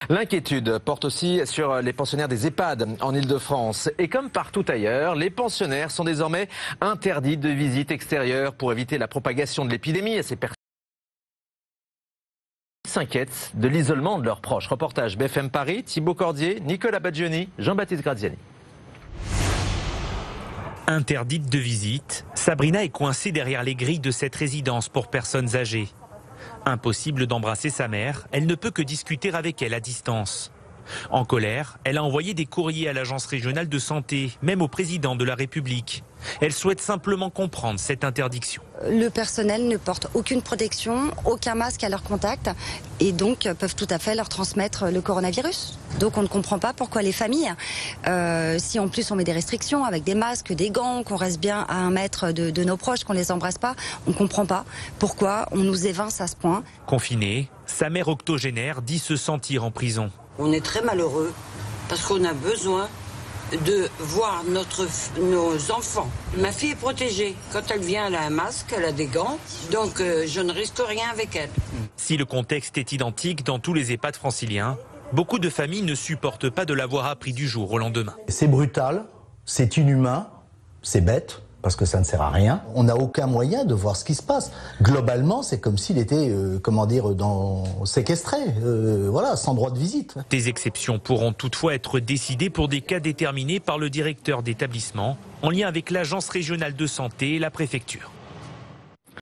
L'inquiétude porte aussi sur les pensionnaires des EHPAD en Ile-de-France. Et comme partout ailleurs, les pensionnaires sont désormais interdits de visites extérieures pour éviter la propagation de l'épidémie. Et ces personnes s'inquiètent de l'isolement de leurs proches. Reportage BFM Paris, Thibaut Cordier, Nicolas Badjioni, Jean-Baptiste Graziani. Interdite de visite, Sabrina est coincée derrière les grilles de cette résidence pour personnes âgées. Impossible d'embrasser sa mère, elle ne peut que discuter avec elle à distance. En colère, elle a envoyé des courriers à l'agence régionale de santé, même au président de la République. Elle souhaite simplement comprendre cette interdiction. Le personnel ne porte aucune protection, aucun masque à leur contact et donc peuvent tout à fait leur transmettre le coronavirus. Donc on ne comprend pas pourquoi les familles, si en plus on met des restrictions avec des masques, des gants, qu'on reste bien à 1 mètre de nos proches, qu'on les embrasse pas, on ne comprend pas pourquoi on nous évince à ce point. Confinée, sa mère octogénaire dit se sentir en prison. On est très malheureux parce qu'on a besoin de voir nos enfants. Ma fille est protégée. Quand elle vient, elle a un masque, elle a des gants, donc je ne risque rien avec elle. Si le contexte est identique dans tous les EHPAD franciliens, beaucoup de familles ne supportent pas de l'avoir appris du jour au lendemain. C'est brutal, c'est inhumain, c'est bête, parce que ça ne sert à rien. On n'a aucun moyen de voir ce qui se passe. Globalement, c'est comme s'il était, séquestré, sans droit de visite. Des exceptions pourront toutefois être décidées pour des cas déterminés par le directeur d'établissement, en lien avec l'agence régionale de santé et la préfecture.